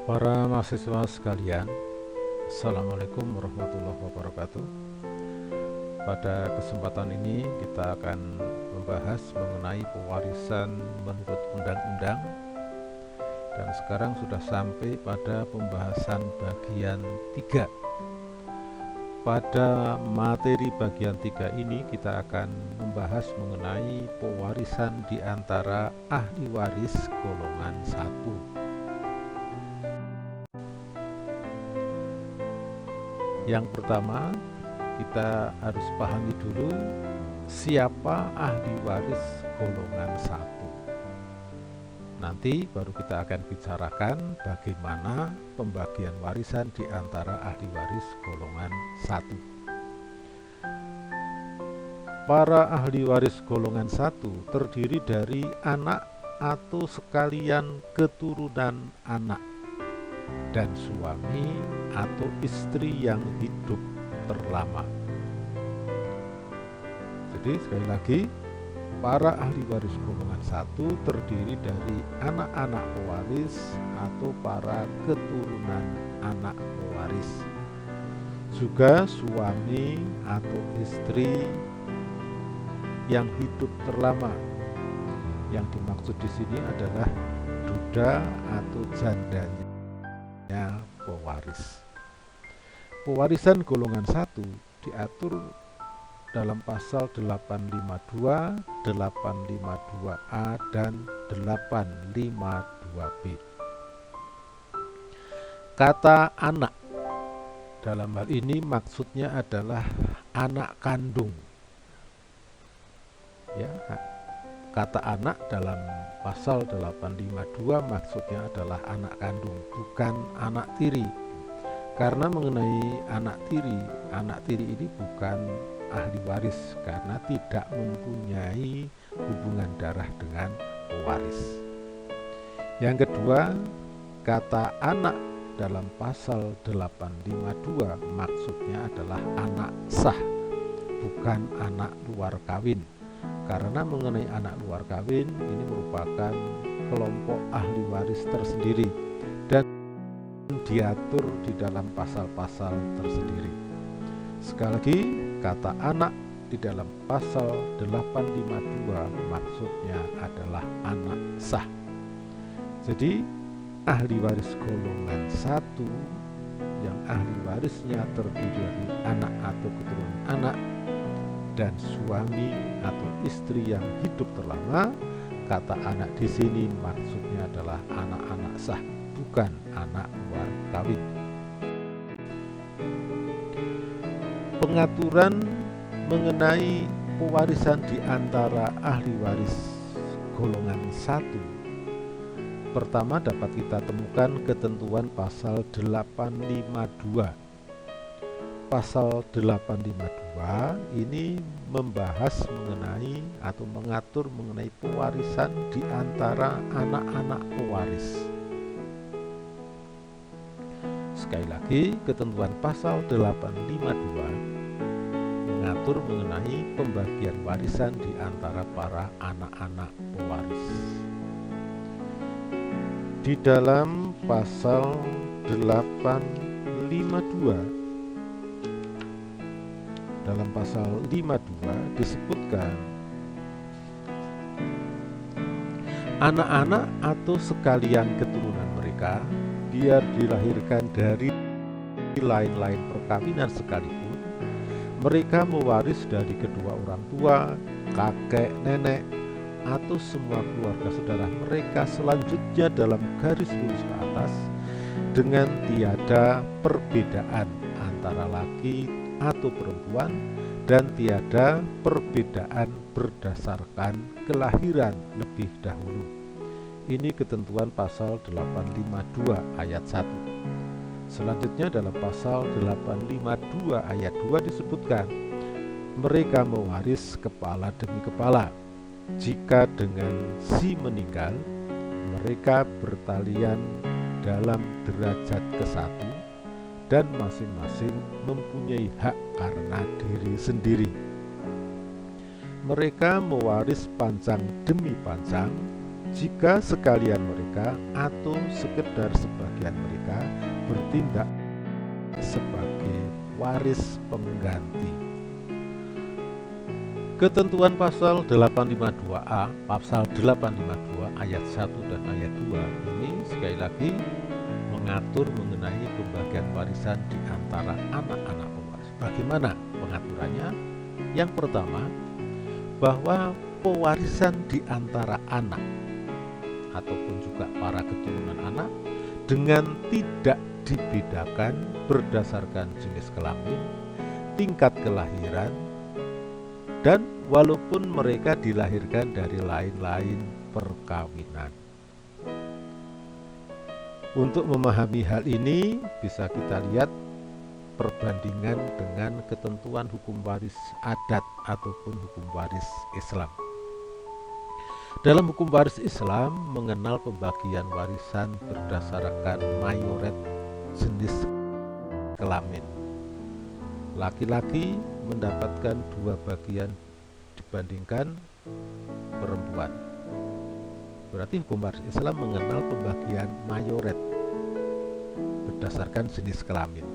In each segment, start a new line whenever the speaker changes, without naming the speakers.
Para mahasiswa sekalian, Assalamualaikum warahmatullahi wabarakatuh. Pada kesempatan ini kita akan membahas mengenai pewarisan menurut undang-undang. Dan sekarang sudah sampai pada pembahasan bagian 3. Pada materi bagian 3 ini kita akan membahas mengenai pewarisan di antara ahli waris golongan 1. Yang pertama, kita harus pahami dulu siapa ahli waris golongan 1. Nanti baru kita akan bicarakan bagaimana pembagian warisan di antara ahli waris golongan 1. Para ahli waris golongan 1 terdiri dari anak atau sekalian keturunan anak dan suami atau istri yang hidup terlama. Jadi sekali lagi, para ahli waris golongan 1 terdiri dari anak-anak pewaris atau para keturunan anak pewaris, juga suami atau istri yang hidup terlama. Yang dimaksud di sini adalah duda atau jandanya pewaris. Pewarisan golongan 1 diatur dalam pasal 852, 852A dan 852B. Kata anak dalam hal ini maksudnya adalah anak kandung. Ya, kata anak dalam pasal 852 maksudnya adalah anak kandung, bukan anak tiri. Karena mengenai anak tiri ini bukan ahli waris karena tidak mempunyai hubungan darah dengan pewaris. Yang kedua, kata anak dalam pasal 852 maksudnya adalah anak sah, bukan anak luar kawin. Karena mengenai anak luar kawin ini merupakan kelompok ahli waris tersendiri dan diatur di dalam pasal-pasal tersendiri. Sekali lagi, kata anak di dalam pasal 852 maksudnya adalah anak sah. Jadi ahli waris golongan 1 yang ahli warisnya terdiri dari anak atau keturunan anak dan suami atau istri yang hidup terlama. Kata anak di sini maksudnya adalah anak-anak sah, bukan anak luar kawin. Pengaturan mengenai pewarisan di antara ahli waris golongan 1. Pertama dapat kita temukan ketentuan pasal 852. Pasal 852 ini membahas mengenai atau mengatur mengenai pewarisan di antara anak-anak pewaris. Sekali lagi, ketentuan pasal 852 mengatur mengenai pembagian warisan di antara para anak-anak pewaris. Di dalam pasal 852, dalam pasal 52 disebutkan anak-anak atau sekalian keturunan mereka biar dilahirkan dari lain-lain perkawinan sekalipun, mereka mewaris dari kedua orang tua, kakek, nenek, atau semua keluarga saudara mereka selanjutnya dalam garis lurus ke atas dengan tiada perbedaan antara laki atau perempuan dan tiada perbedaan berdasarkan kelahiran lebih dahulu. Ini ketentuan pasal 852 ayat 1. Selanjutnya dalam pasal 852 ayat 2 disebutkan mereka mewaris kepala demi kepala. Jika dengan si meninggal, mereka bertalian dalam derajat ke-1 dan masing-masing mempunyai hak karena diri sendiri. Mereka mewaris panjang demi panjang, jika sekalian mereka atau sekedar sebagian mereka bertindak sebagai waris pengganti. Ketentuan pasal 852A, pasal 852 ayat 1 dan ayat 2 ini sekali lagi mengatur mengenai pembagian warisan di antara anak-anak pewaris. Bagaimana pengaturannya? Yang pertama, bahwa pewarisan di antara anak ataupun juga para keturunan anak dengan tidak dibedakan berdasarkan jenis kelamin, tingkat kelahiran, dan walaupun mereka dilahirkan dari lain-lain perkawinan. Untuk memahami hal ini bisa kita lihat perbandingan dengan ketentuan hukum waris adat ataupun hukum waris Islam. Dalam hukum waris Islam mengenal pembagian warisan berdasarkan mayoret jenis kelamin. Laki-laki mendapatkan 2 bagian dibandingkan perempuan. Berarti hukum waris Islam mengenal pembagian mayoret berdasarkan jenis kelamin.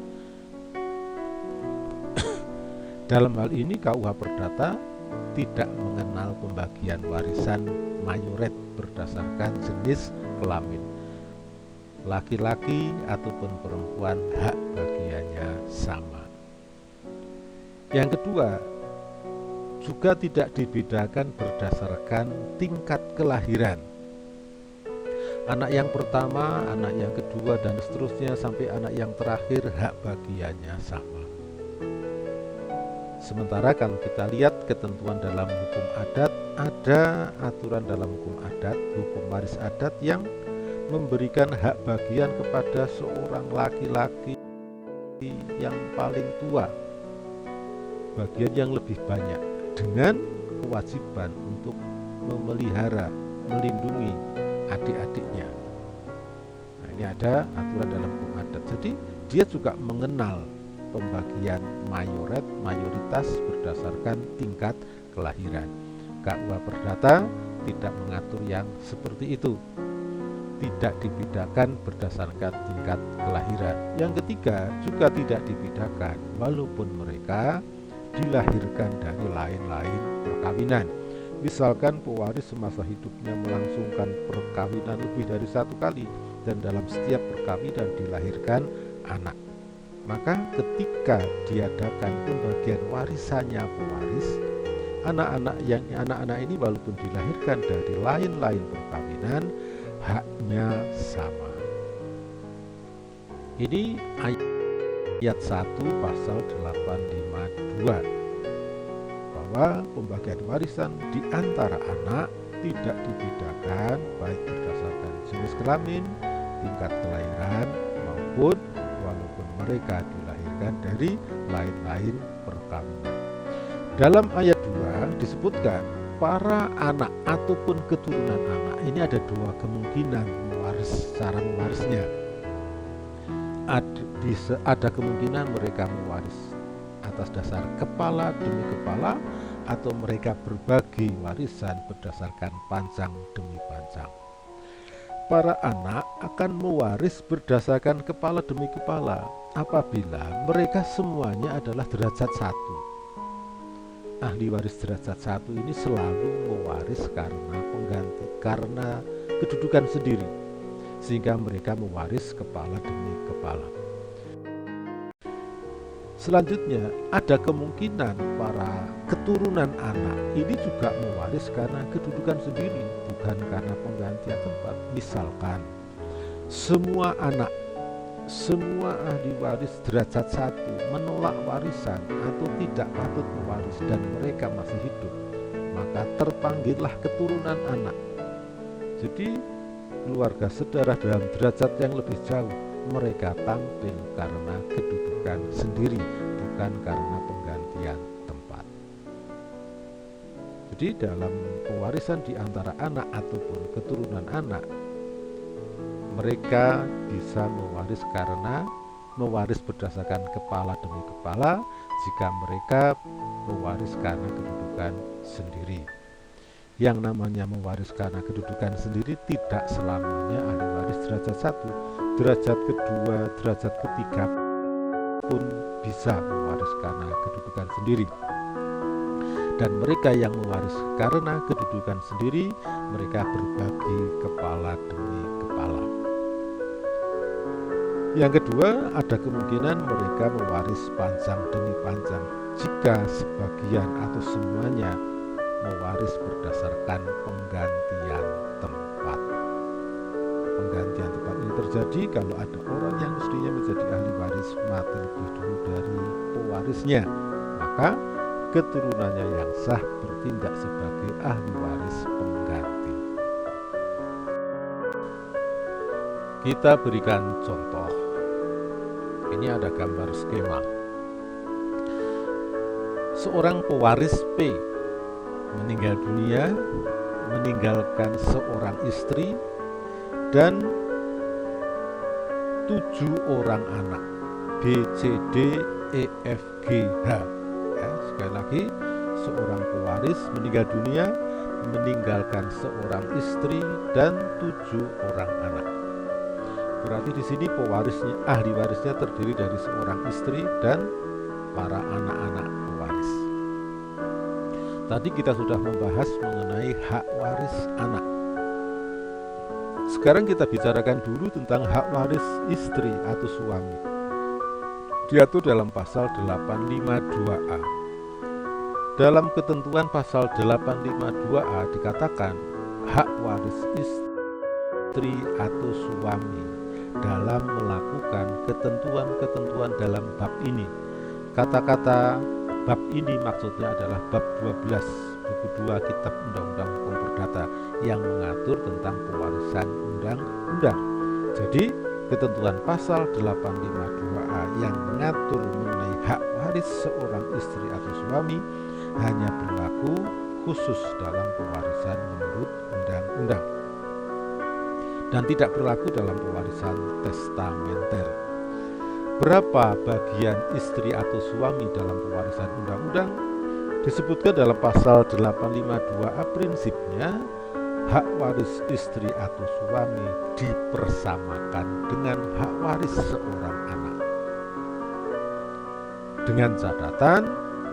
Dalam hal ini KUH Perdata tidak mengenal pembagian warisan mayoret berdasarkan jenis kelamin. Laki-laki ataupun perempuan hak bagiannya sama. Yang kedua, juga tidak dibedakan berdasarkan tingkat kelahiran. Anak yang pertama, anak yang kedua, dan seterusnya sampai anak yang terakhir hak bagiannya sama. Sementara kalau kita lihat ketentuan dalam hukum adat, ada aturan dalam hukum adat, hukum waris adat yang memberikan hak bagian kepada seorang laki-laki yang paling tua, bagian yang lebih banyak, dengan kewajiban untuk memelihara, melindungi adik-adiknya. Nah, ini ada aturan dalam hukum adat. Jadi dia juga mengenal pembagian mayoritas berdasarkan tingkat kelahiran. KUH Perdata tidak mengatur yang seperti itu. Tidak dibedakan berdasarkan tingkat kelahiran. Yang ketiga, juga tidak dibedakan walaupun mereka dilahirkan dari lain-lain perkawinan. Misalkan pewaris semasa hidupnya melangsungkan perkawinan lebih dari 1 kali dan dalam setiap perkawinan dilahirkan anak. Maka ketika diadakan pembagian warisannya pewaris, anak-anak ini walaupun dilahirkan dari lain-lain perkawinan, haknya sama. Ini ayat 1 pasal 852, bahwa pembagian warisan di antara anak tidak dibedakan baik berdasarkan jenis kelamin, tingkat kelahiran, maupun walaupun mereka dilahirkan dari lain-lain perkawinan. Dalam ayat 2 disebutkan para anak ataupun keturunan anak ini ada 2 kemungkinan cara mewarisnya. Ada kemungkinan mereka mewaris atas dasar kepala demi kepala, atau mereka berbagi warisan berdasarkan panjang demi panjang. Para anak akan mewaris berdasarkan kepala demi kepala apabila mereka semuanya adalah derajat 1. Ahli waris derajat 1 ini selalu mewaris karena pengganti, karena kedudukan sendiri, sehingga mereka mewaris kepala demi kepala. Selanjutnya, ada kemungkinan para keturunan anak ini juga mewaris karena kedudukan sendiri, bukan karena penggantian tempat. Misalkan semua ahli waris derajat 1 menolak warisan atau tidak patut mewaris dan mereka masih hidup, maka terpanggillah keturunan anak. Jadi keluarga saudara dalam derajat yang lebih jauh, mereka tampil karena kedudukan sendiri, bukan karena penggantian tempat. Jadi dalam pewarisan di antara anak ataupun keturunan anak, mereka bisa mewaris berdasarkan kepala demi kepala jika mereka mewaris karena kedudukan sendiri. Yang namanya mewaris karena kedudukan sendiri tidak selamanya ahli waris derajat 1, derajat kedua, derajat ketiga pun bisa mewaris karena kedudukan sendiri. Dan mereka yang mewaris karena kedudukan sendiri, mereka berbagi kepala demi kepala. Yang kedua, ada kemungkinan mereka mewaris panjang demi panjang jika sebagian atau semuanya mewaris berdasarkan penggantian tempat. Penggantian tempat ini terjadi kalau ada orang yang mestinya menjadi ahli waris mati lebih dulu dari pewarisnya, maka keturunannya yang sah bertindak sebagai ahli waris pengganti. Kita berikan contoh. Ini ada gambar skema. Seorang pewaris P meninggal dunia, meninggalkan seorang istri dan 7 orang anak, B, C, D, E, F, G, H. Ya, sekali lagi, seorang pewaris meninggal dunia, meninggalkan seorang istri dan 7 orang anak. Berarti di sini pewarisnya, ahli warisnya terdiri dari seorang istri dan para anak-anak pewaris. Tadi kita sudah membahas mengenai hak waris anak. Sekarang kita bicarakan dulu tentang hak waris istri atau suami. Diatur dalam pasal 852A. Dalam ketentuan pasal 852A dikatakan hak waris istri atau suami dalam melakukan ketentuan-ketentuan dalam bab ini. Kata-kata bab ini maksudnya adalah bab 12 buku 2 Kitab Undang-Undang Hukum Perdata yang mengatur tentang pewarisan undang-undang. Jadi ketentuan pasal 852A yang mengatur mengenai hak waris seorang istri atau suami hanya berlaku khusus dalam pewarisan menurut undang-undang dan tidak berlaku dalam pewarisan testamenter. Berapa bagian istri atau suami dalam pewarisan undang-undang disebutkan dalam pasal 852A. Prinsipnya hak waris istri atau suami dipersamakan dengan hak waris seorang anak, dengan catatan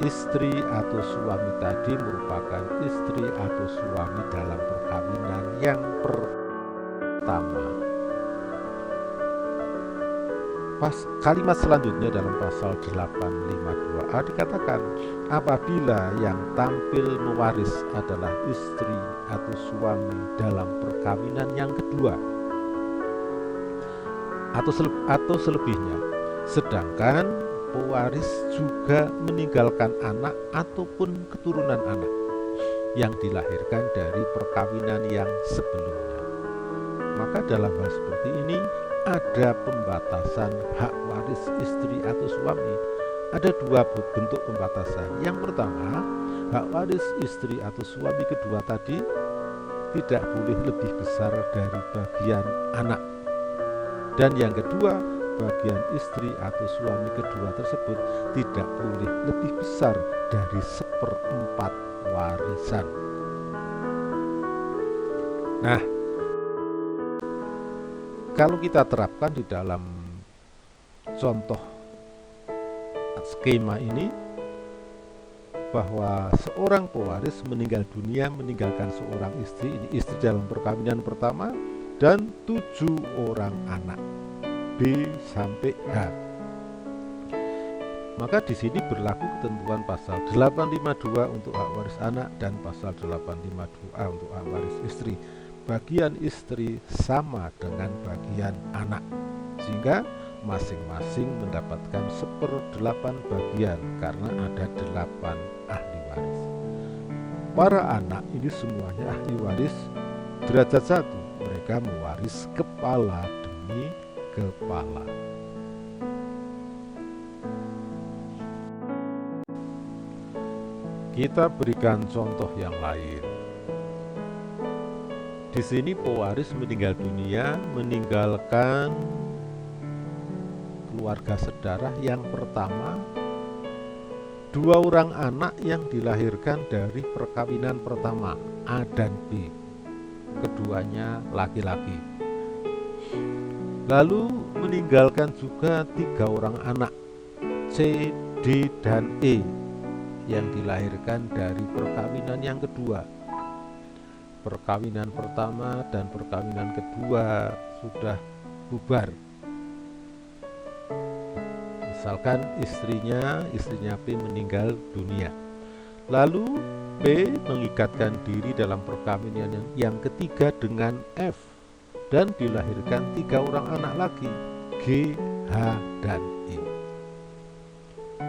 istri atau suami tadi merupakan istri atau suami dalam perkawinan yang pertama. Kalimat selanjutnya dalam pasal 852A dikatakan apabila yang tampil mewaris adalah istri atau suami dalam perkawinan yang kedua atau selebihnya, sedangkan pewaris juga meninggalkan anak ataupun keturunan anak yang dilahirkan dari perkawinan yang sebelumnya, maka dalam hal seperti ini ada pembatasan hak waris istri atau suami. Ada 2 bentuk pembatasan. Yang pertama, hak waris istri atau suami kedua tadi tidak boleh lebih besar dari bagian anak. Dan yang kedua, bagian istri atau suami kedua tersebut tidak boleh lebih besar dari 1/4 warisan. Nah, kalau kita terapkan di dalam contoh skema ini, bahwa seorang pewaris meninggal dunia meninggalkan seorang istri, ini istri dalam perkawinan pertama, dan 7 orang anak, B sampai H. Maka di sini berlaku ketentuan pasal 852 untuk hak waris anak dan pasal 852A untuk hak waris istri. Bagian istri sama dengan bagian anak, sehingga masing-masing mendapatkan 1/8 bagian karena ada 8 ahli waris. Para anak ini semuanya ahli waris derajat 1. Mereka mewaris kepala demi kepala. Kita berikan contoh yang lain. Di sini pewaris meninggal dunia meninggalkan keluarga sedarah yang pertama dua orang anak yang dilahirkan dari perkawinan pertama, A dan B. Keduanya laki-laki. Lalu meninggalkan juga tiga orang anak, C, D, dan E, yang dilahirkan dari perkawinan yang kedua. Perkawinan pertama dan perkawinan kedua sudah bubar. Misalkan istrinya P meninggal dunia. Lalu P mengikatkan diri dalam perkawinan yang ketiga dengan F dan dilahirkan tiga orang anak lagi, G, H, dan I.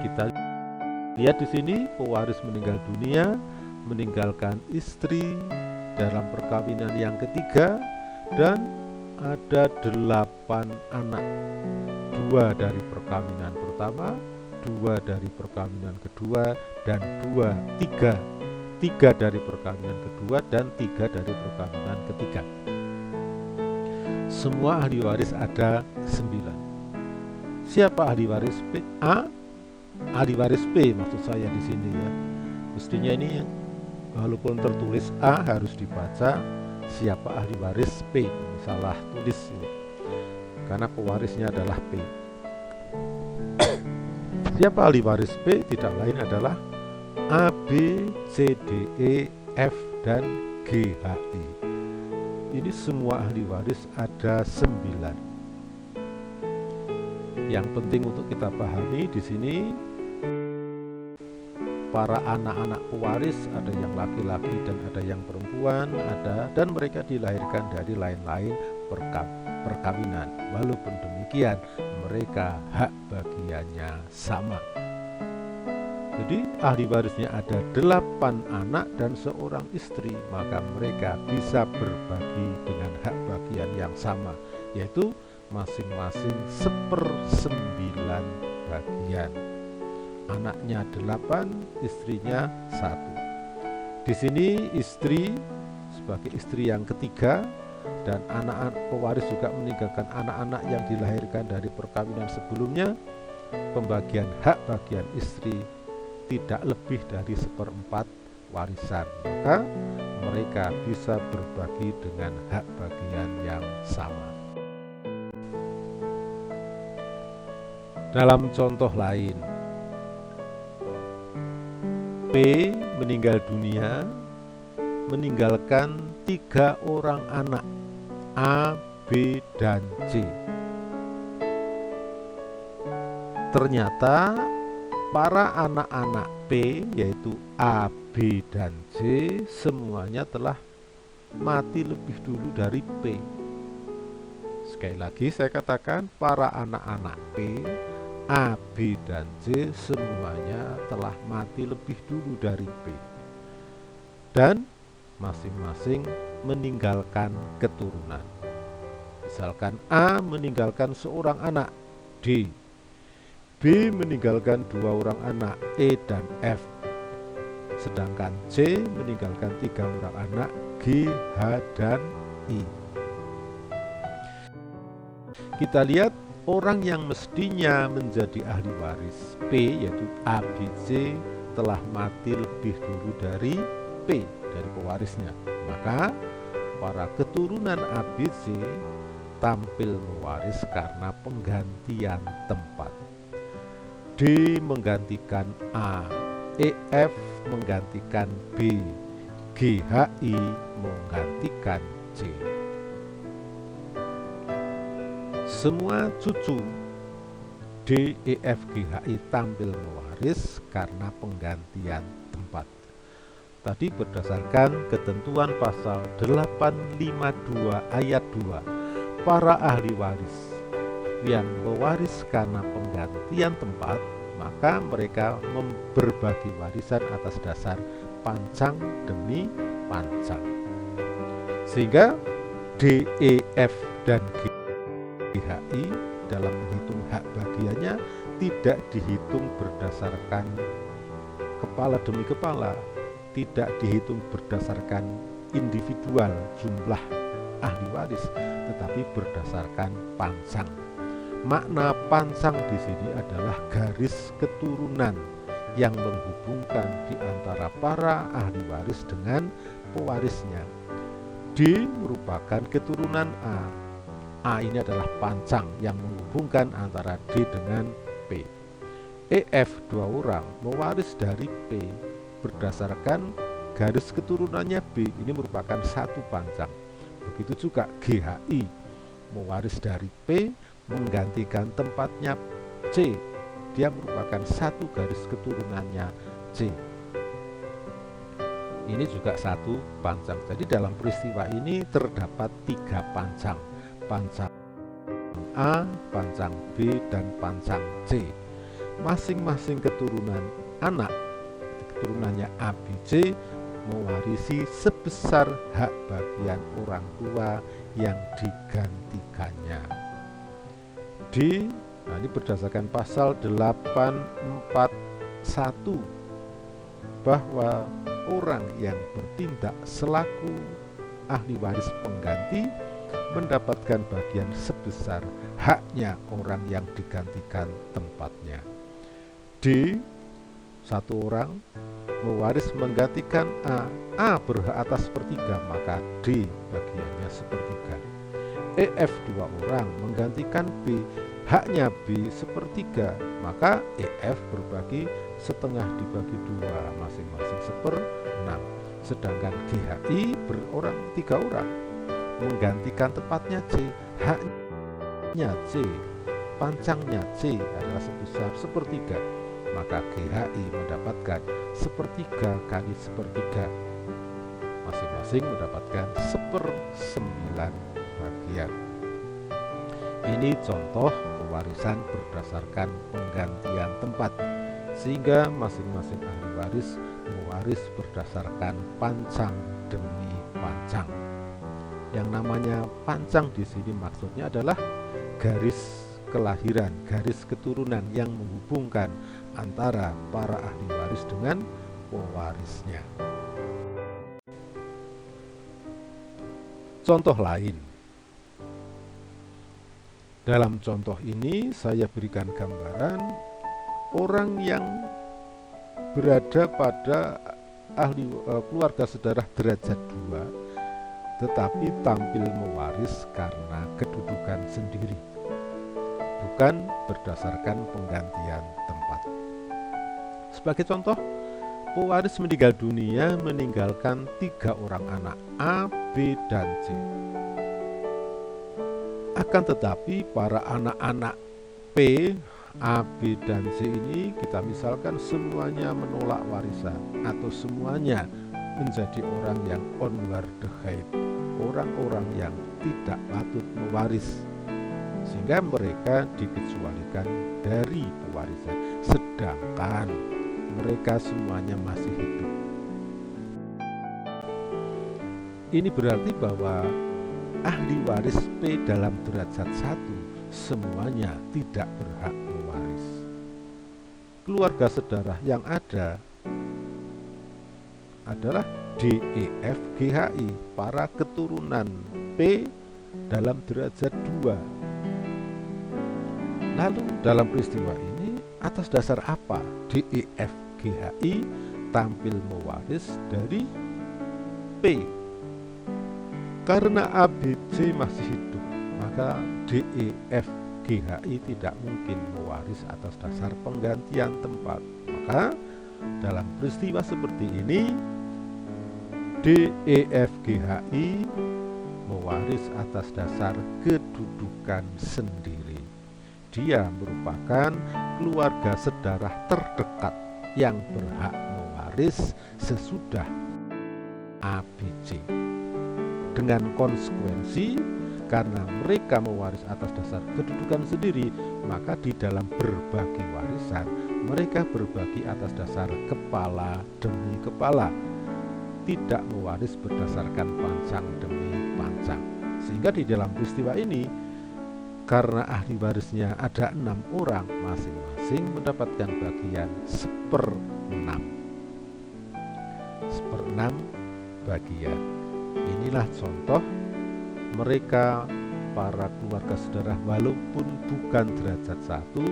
Kita lihat di sini pewaris meninggal dunia, meninggalkan istri dalam perkawinan yang ketiga, dan ada 8 anak, 2 dari perkawinan pertama, 2 dari perkawinan kedua, dan 3 dari perkawinan kedua dan 3 dari perkawinan ketiga. Semua ahli waris ada 9. Siapa ahli waris P? A. Ahli waris P maksud saya di sini ya. Mestinya ini walaupun tertulis A harus dibaca siapa ahli waris P. Salah tulis ini. Karena pewarisnya adalah P. Siapa ahli waris P? Tidak lain adalah A, B, C, D, E, F, dan G, H, I. Ini semua ahli waris ada 9. Yang penting untuk kita pahami di sini, para anak-anak pewaris ada yang laki-laki dan ada yang perempuan, dan mereka dilahirkan dari lain-lain perkawinan. Walaupun demikian, mereka hak bagiannya sama. Jadi ahli warisnya ada 8 anak dan seorang istri, maka mereka bisa berbagi dengan hak bagian yang sama, yaitu masing-masing 1/9 bagian. Anaknya 8, istrinya 1. Di sini istri sebagai istri yang ketiga, dan anak-anak pewaris juga meninggalkan anak-anak yang dilahirkan dari perkawinan sebelumnya. Pembagian hak bagian istri tidak lebih dari 1/4 warisan, maka mereka bisa berbagi dengan hak bagian yang sama. Dalam contoh lain, P meninggal dunia, meninggalkan 3 orang anak, A, B, dan C. Ternyata para anak-anak P, yaitu A, B, dan C, semuanya telah mati lebih dulu dari P. Sekali lagi saya katakan, para anak-anak P, A, B, dan C semuanya telah mati lebih dulu dari P. Dan masing-masing meninggalkan keturunan. Misalkan A meninggalkan seorang anak, D. B meninggalkan 2 orang anak, E dan F. Sedangkan C meninggalkan 3 orang anak, G, H, dan I. Kita lihat orang yang mestinya menjadi ahli waris P, yaitu A, B, C, telah mati lebih dulu dari P, dari pewarisnya. Maka para keturunan A, B, C tampil mewaris karena penggantian tempat. D menggantikan A, EF menggantikan B, GHI menggantikan C. Semua cucu D, EF, GHI tampil mewaris karena penggantian tempat. Tadi berdasarkan ketentuan pasal 852 ayat 2, para ahli waris yang mewaris karena penggantian tempat, maka mereka berbagi warisan atas dasar pancang demi pancang. Sehingga D, E, F, dan GHI dalam menghitung hak bagiannya tidak dihitung berdasarkan kepala demi kepala, tidak dihitung berdasarkan individual jumlah ahli waris, tetapi berdasarkan pancang. Makna pancang di sini adalah garis keturunan yang menghubungkan di antara para ahli waris dengan pewarisnya. D merupakan keturunan A. A ini adalah pancang yang menghubungkan antara D dengan P. EF dua orang mewaris dari P berdasarkan garis keturunannya B, ini merupakan satu pancang. Begitu juga GHI mewaris dari P menggantikan tempatnya C, dia merupakan satu garis keturunannya C. Ini juga satu pancang. Jadi dalam peristiwa ini terdapat 3 pancang. Pancang A, pancang B, dan pancang C. Masing-masing keturunan anak, keturunannya A, B, C, mewarisi sebesar hak bagian orang tua yang digantikannya. D, nah ini berdasarkan pasal 841 bahwa orang yang bertindak selaku ahli waris pengganti mendapatkan bagian sebesar haknya orang yang digantikan tempatnya. D, satu orang mewaris menggantikan A. A berhak atas sepertiga, maka D bagiannya sepertiga. EF dua orang menggantikan B, haknya B sepertiga, maka EF berbagi setengah dibagi 2, masing-masing 1/6. Sedangkan GHI berorang 3 orang menggantikan tempatnya C, haknya C, pancangnya C adalah sebesar sepertiga, maka GHI mendapatkan sepertiga kali sepertiga, masing-masing mendapatkan 1/9 bagian. Ini contoh pewarisan berdasarkan penggantian tempat, sehingga masing-masing ahli waris mewaris berdasarkan pancang demi pancang. Yang namanya pancang di sini maksudnya adalah garis kelahiran, garis keturunan yang menghubungkan antara para ahli waris dengan pewarisnya. Contoh lain. Dalam contoh ini saya berikan gambaran orang yang berada pada keluarga saudara derajat 2 tetapi tampil mewaris karena kedudukan sendiri, bukan berdasarkan penggantian tempat. Sebagai contoh, pewaris meninggal dunia meninggalkan 3 orang anak A, B, dan C. Akan tetapi para anak-anak P, A, B, dan C ini kita misalkan semuanya menolak warisan atau semuanya menjadi orang yang onward the height, orang-orang yang tidak patut mewaris, sehingga mereka dikecualikan dari pewarisan, sedangkan mereka semuanya masih hidup. Ini berarti bahwa ahli waris P dalam derajat 1 semuanya tidak berhak mewaris. Keluarga saudara yang ada adalah D, E, F, G, H, I, para keturunan P dalam derajat 2. Lalu dalam peristiwa ini atas dasar apa D, E, F, G, H, I tampil mewaris dari P? Karena A, B, C masih hidup, maka D, E, F, G, H, I tidak mungkin mewaris atas dasar penggantian tempat. Maka dalam peristiwa seperti ini D, E, F, G, H, I mewaris atas dasar kedudukan sendiri. Dia merupakan keluarga sedarah terdekat yang berhak mewaris sesudah A, B, C. Dengan konsekuensi, karena mereka mewaris atas dasar kedudukan sendiri, maka di dalam berbagi warisan mereka berbagi atas dasar kepala demi kepala, tidak mewaris berdasarkan pancang demi pancang. Sehingga di dalam peristiwa ini, karena ahli warisnya ada 6 orang, masing-masing mendapatkan bagian 1/6 bagian. Inilah contoh mereka para keluarga saudara walaupun bukan derajat 1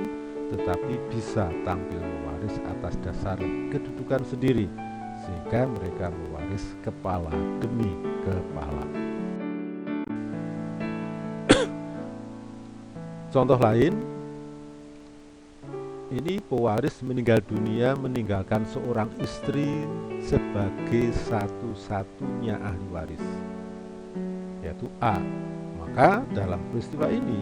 tetapi bisa tampil mewaris atas dasar kedudukan sendiri, sehingga mereka mewaris kepala demi kepala. Contoh lain, ini pewaris meninggal dunia meninggalkan seorang istri sebagai satu-satunya ahli waris, yaitu A. Maka dalam peristiwa ini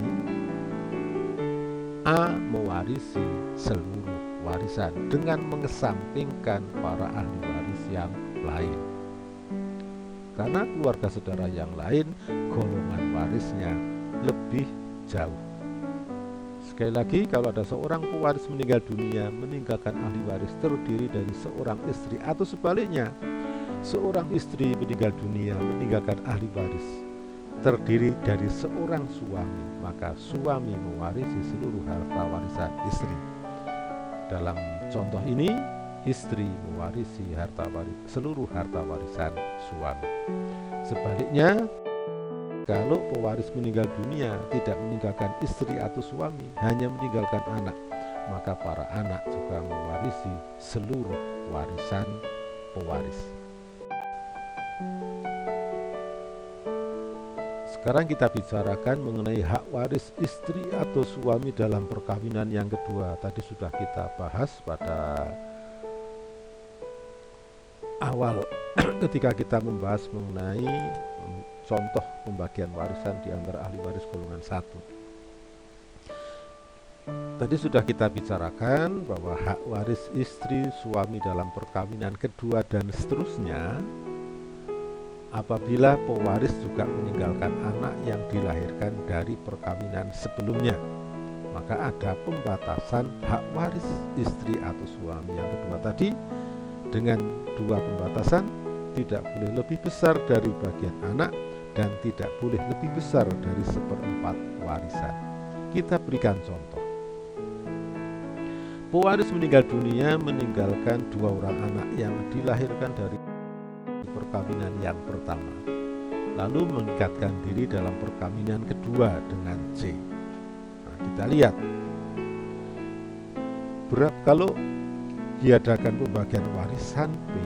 A mewarisi seluruh warisan dengan mengesampingkan para ahli waris yang lain. Karena keluarga saudara yang lain golongan warisnya lebih jauh. Sekali lagi, kalau ada seorang pewaris meninggal dunia meninggalkan ahli waris terdiri dari seorang istri, atau sebaliknya seorang istri meninggal dunia meninggalkan ahli waris terdiri dari seorang suami, maka suami mewarisi seluruh harta warisan istri. Dalam contoh ini, istri mewarisi seluruh harta warisan suami. Sebaliknya, kalau pewaris meninggal dunia tidak meninggalkan istri atau suami, hanya meninggalkan anak, maka para anak juga mewarisi seluruh warisan pewaris. Sekarang kita bicarakan mengenai hak waris istri atau suami dalam perkawinan yang kedua. Tadi sudah kita bahas pada awal ketika kita membahas mengenai contoh pembagian warisan di antara ahli waris golongan 1. Tadi sudah kita bicarakan bahwa hak waris istri, suami dalam perkawinan kedua dan seterusnya apabila pewaris juga meninggalkan anak yang dilahirkan dari perkawinan sebelumnya, maka ada pembatasan hak waris istri atau suami yang kedua tadi dengan dua pembatasan: tidak boleh lebih besar dari bagian anak dan tidak boleh lebih besar dari 1/4 warisan. Kita berikan contoh. Pewaris meninggal dunia meninggalkan 2 orang anak yang dilahirkan dari perkawinan yang pertama, lalu mengikatkan diri dalam perkawinan kedua dengan C. Nah, kita lihat kalau diadakan pembagian warisan B,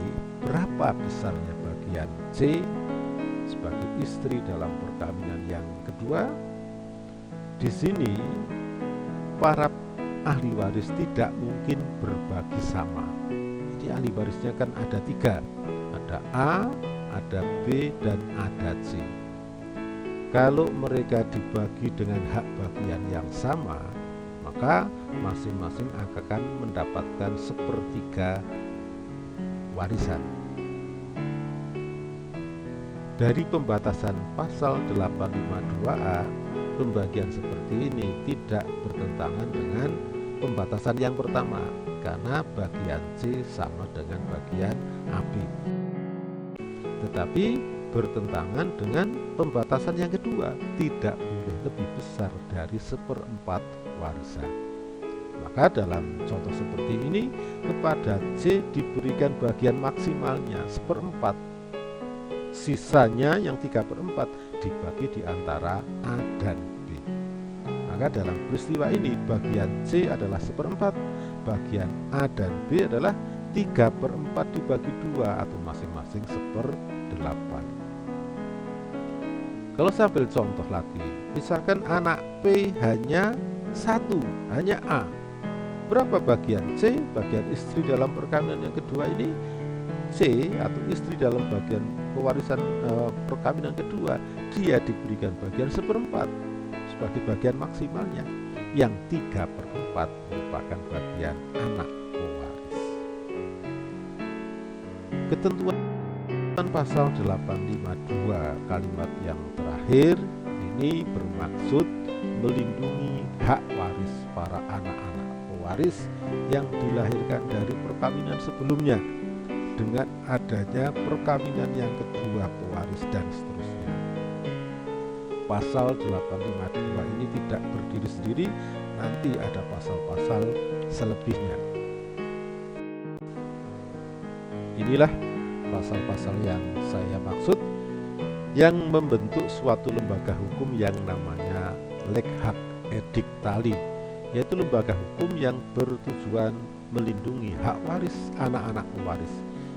berapa besarnya bagian C sebagai istri dalam perkawinan yang kedua. Di sini para ahli waris tidak mungkin berbagi sama. Jadi ahli warisnya kan ada 3, ada A, ada B, dan ada C. Kalau mereka dibagi dengan hak bagian yang sama, maka masing-masing akan mendapatkan 1/3 warisan. Dari pembatasan pasal 852A, pembagian seperti ini tidak bertentangan dengan pembatasan yang pertama, karena bagian C sama dengan bagian AB. Tetapi bertentangan dengan pembatasan yang kedua, tidak boleh lebih besar dari 1/4 warisan. Maka dalam contoh seperti ini, kepada C diberikan bagian maksimalnya 1/4. Sisanya yang 3/4 dibagi di antara A dan B. Maka dalam peristiwa ini bagian C adalah 1/4, bagian A dan B adalah 3/4 dibagi 2 atau masing-masing 1/8. Kalau saya ambil contoh lagi, misalkan anak P hanya 1, hanya A. Berapa bagian C, bagian istri dalam perkawinan yang kedua ini? C atau istri dalam bagian pewarisan perkawinan kedua, dia diberikan bagian 1/4 sebagai bagian maksimalnya, yang 3/4 merupakan bagian anak pewaris. Ketentuan pasal 852 kalimat yang terakhir ini bermaksud melindungi hak waris para anak-anak pewaris yang dilahirkan dari perkawinan sebelumnya dengan adanya perkawinan yang kedua pewaris dan seterusnya. Pasal 852 ini tidak berdiri sendiri, nanti ada pasal-pasal selebihnya. Inilah pasal-pasal yang saya maksud, yang membentuk suatu lembaga hukum yang namanya Lex Hac Edictali, yaitu lembaga hukum yang bertujuan melindungi hak waris anak-anak pewaris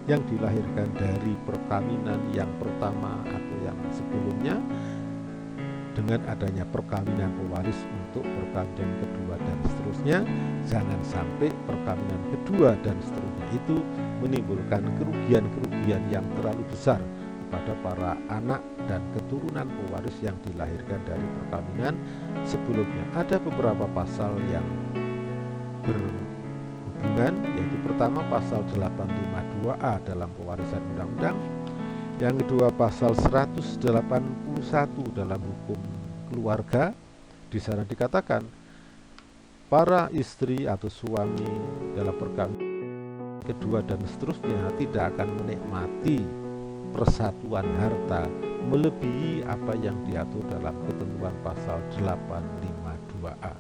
yang dilahirkan dari perkawinan yang pertama atau yang sebelumnya, dengan adanya perkawinan pewaris untuk perkawinan kedua dan seterusnya. Jangan sampai perkawinan kedua dan seterusnya itu menimbulkan kerugian-kerugian yang terlalu besar kepada para anak dan keturunan pewaris yang dilahirkan dari perkawinan sebelumnya. Ada beberapa pasal yang berhubungan, yaitu pertama pasal 852A dalam pewarisan undang-undang, yang kedua pasal 181 dalam hukum keluarga. Di sana dikatakan para istri atau suami dalam perkawinan kedua dan seterusnya tidak akan menikmati persatuan harta melebihi apa yang diatur dalam ketentuan pasal 852A.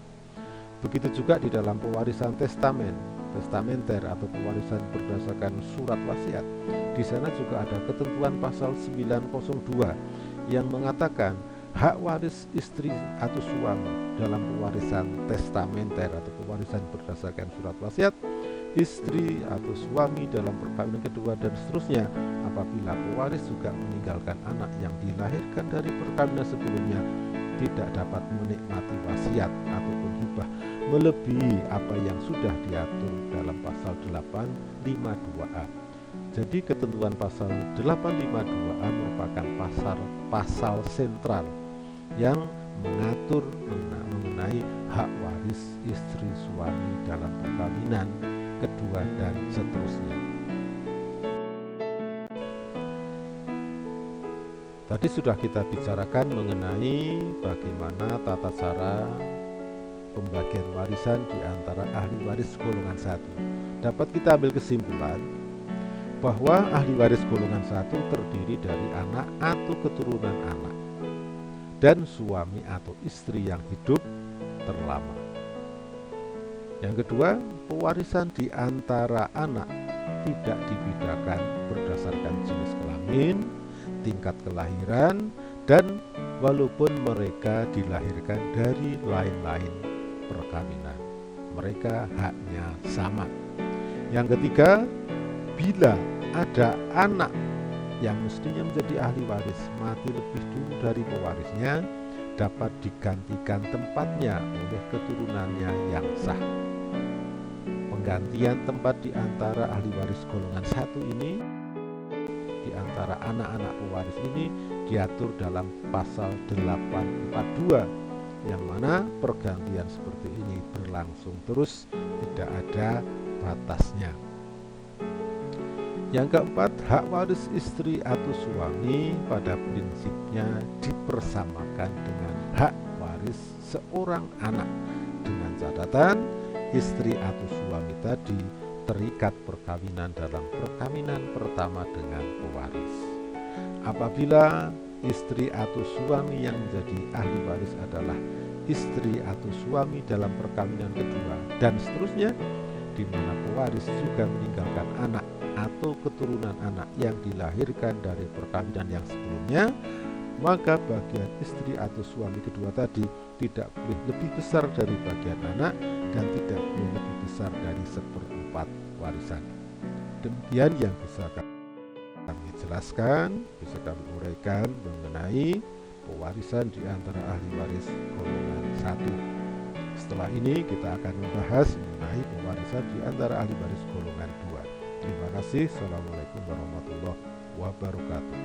Begitu juga di dalam pewarisan testamenter atau pewarisan berdasarkan surat wasiat. Di sana juga ada ketentuan pasal 902 yang mengatakan hak waris istri atau suami dalam pewarisan testamenter atau pewarisan berdasarkan surat wasiat, istri atau suami dalam perkawinan kedua dan seterusnya, apabila pewaris juga meninggalkan anak yang dilahirkan dari perkawinan sebelumnya, tidak dapat menikmati wasiat ataupun hibah melebihi apa yang sudah diatur dalam pasal 852A. Jadi ketentuan pasal 852A merupakan pasal sentral yang mengatur mengenai hak waris istri suami dalam perkawinan kedua dan seterusnya. Tadi sudah kita bicarakan mengenai bagaimana tata cara pembagian warisan di antara ahli waris golongan 1. Dapat kita ambil kesimpulan bahwa ahli waris golongan 1 terdiri dari anak atau keturunan anak dan suami atau istri yang hidup terlama. Yang kedua, pewarisan di antara anak tidak dibedakan berdasarkan jenis kelamin, tingkat kelahiran, dan walaupun mereka dilahirkan dari lain-lain perkawinan, mereka haknya sama. Yang ketiga, bila ada anak yang mestinya menjadi ahli waris mati lebih dulu dari pewarisnya, dapat digantikan tempatnya oleh keturunannya yang sah. Penggantian tempat di antara ahli waris golongan 1 ini, di antara anak-anak pewaris ini, diatur dalam pasal 842, yang mana pergantian seperti ini berlangsung terus, tidak ada batasnya. Yang keempat, hak waris istri atau suami pada prinsipnya dipersamakan dengan hak waris seorang anak, dengan catatan istri atau suami tadi terikat perkawinan dalam perkawinan pertama dengan pewaris. Apabila istri atau suami yang menjadi ahli waris adalah istri atau suami dalam perkawinan kedua dan seterusnya, di mana pewaris juga meninggalkan anak atau keturunan anak yang dilahirkan dari perkawinan yang sebelumnya, maka bagian istri atau suami kedua tadi tidak boleh lebih besar dari bagian anak dan tidak boleh lebih besar dari 1/4 warisan. Demikian yang bisa kami jelaskan, bisa kami uraikan mengenai pewarisan di antara ahli waris golongan 1. Setelah ini kita akan membahas mengenai pewarisan di antara ahli waris golongan 2. Terima kasih. Assalamualaikum warahmatullahi wabarakatuh.